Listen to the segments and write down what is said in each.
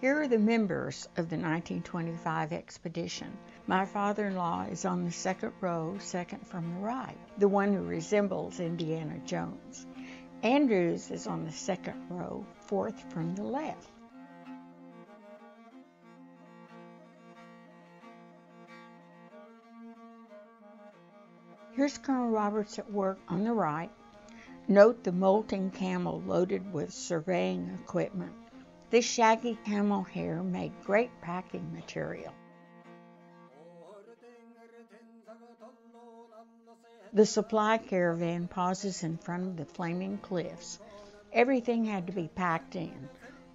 Here are the members of the 1925 expedition. My father-in-law is on the second row, second from the right, the one who resembles Indiana Jones. Andrews is on the second row, fourth from the left. Here's Colonel Roberts at work on the right. Note the molting camel loaded with surveying equipment. This shaggy camel hair made great packing material. The supply caravan pauses in front of the flaming cliffs. Everything had to be packed in.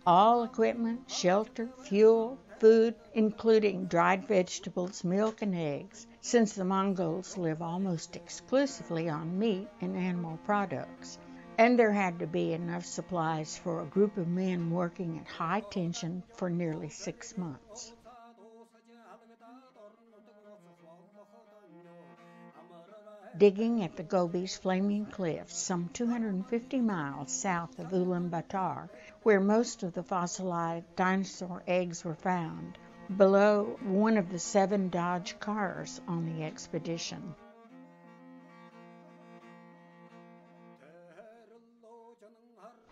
All equipment, shelter, fuel, food, including dried vegetables, milk, and eggs, since the Mongols live almost exclusively on meat and animal products. And there had to be enough supplies for a group of men working at high tension for nearly 6 months. Digging at the Gobi's flaming cliffs, some 250 miles south of Ulaanbaatar, where most of the fossilized dinosaur eggs were found, below one of the 7 Dodge cars on the expedition.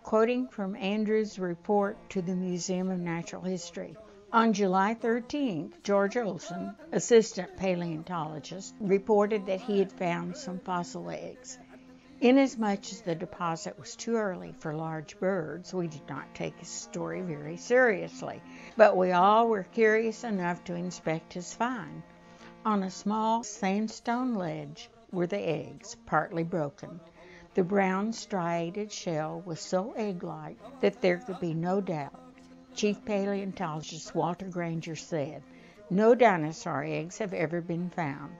Quoting from Andrews' report to the Museum of Natural History, on July 13th, George Olson, assistant paleontologist, reported that he had found some fossil eggs. Inasmuch as the deposit was too early for large birds, we did not take his story very seriously, but we all were curious enough to inspect his find. On a small sandstone ledge were the eggs, partly broken. The brown striated shell was so egg-like that there could be no doubt. Chief Paleontologist Walter Granger said, "No dinosaur eggs have ever been found,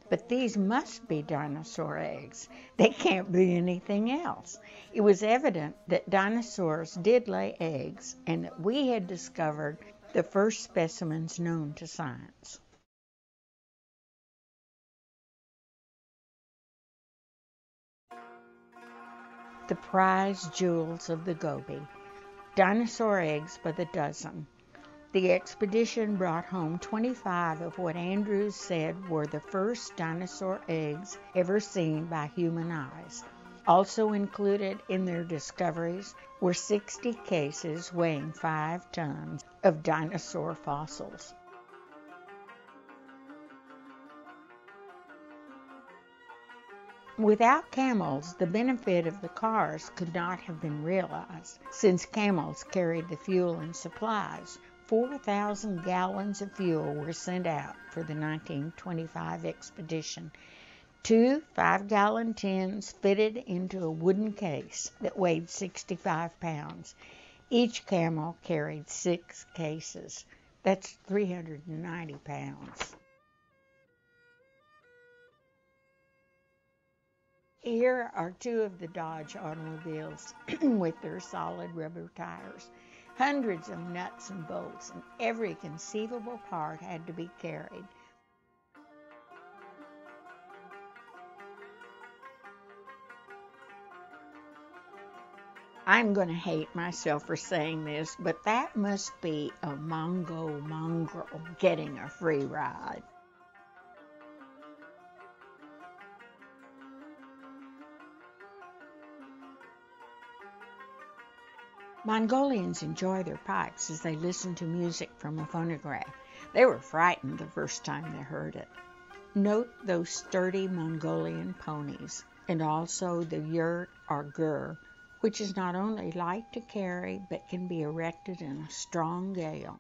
but these must be dinosaur eggs. They can't be anything else." It was evident that dinosaurs did lay eggs and that we had discovered the first specimens known to science. The prized jewels of the Gobi. Dinosaur eggs by the dozen. The expedition brought home 25 of what Andrews said were the first dinosaur eggs ever seen by human eyes. Also included in their discoveries were 60 cases weighing 5 tons of dinosaur fossils. Without camels, the benefit of the cars could not have been realized, since camels carried the fuel and supplies. 4,000 gallons of fuel were sent out for the 1925 expedition. 2 5-gallon tins fitted into a wooden case that weighed 65 pounds. Each camel carried 6 cases. That's 390 pounds. Here are 2 of the Dodge automobiles with their solid rubber tires. Hundreds of nuts and bolts, and every conceivable part had to be carried. I'm going to hate myself for saying this, but that must be a Mongol mongrel getting a free ride. Mongolians enjoy their pipes as they listen to music from a phonograph. They were frightened the first time they heard it. Note those sturdy Mongolian ponies, and also the yurt or gur, which is not only light to carry but can be erected in a strong gale.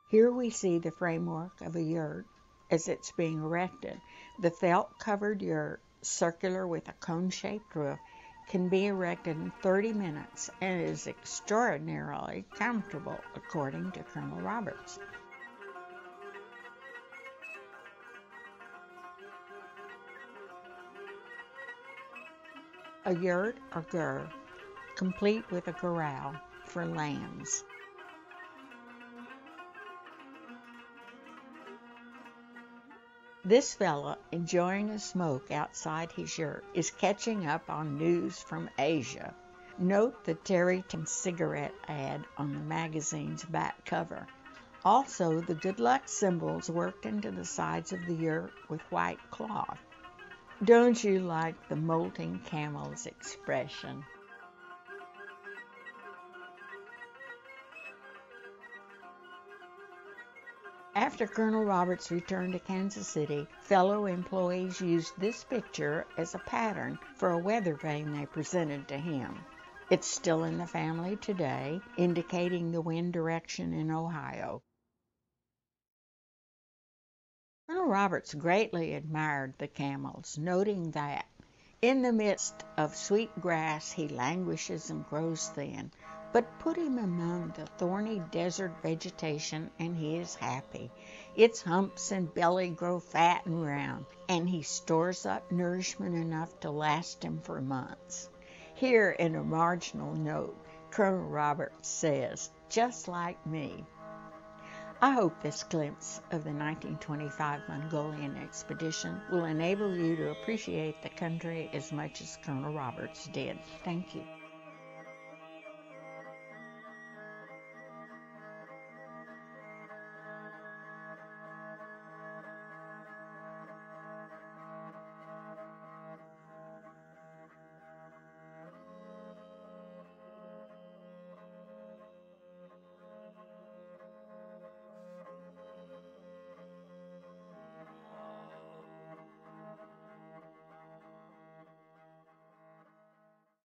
Here we see the framework of a yurt as it's being erected. The felt-covered yurt, circular with a cone-shaped roof, can be erected in 30 minutes and is extraordinarily comfortable, according to Colonel Roberts. A yurt or gur, complete with a corral for lambs. This fella, enjoying a smoke outside his yurt, is catching up on news from Asia. Note the Terryton cigarette ad on the magazine's back cover. Also, the good luck symbols worked into the sides of the yurt with white cloth. Don't you like the molting camel's expression? After Colonel Roberts returned to Kansas City, fellow employees used this picture as a pattern for a weather vane they presented to him. It's still in the family today, indicating the wind direction in Ohio. Colonel Roberts greatly admired the camels, noting that in the midst of sweet grass he languishes and grows thin, but put him among the thorny desert vegetation and he is happy. Its humps and belly grow fat and round, and he stores up nourishment enough to last him for months. Here in a marginal note, Colonel Roberts says, "Just like me." I hope this glimpse of the 1925 Mongolian expedition will enable you to appreciate the country as much as Colonel Roberts did. Thank you.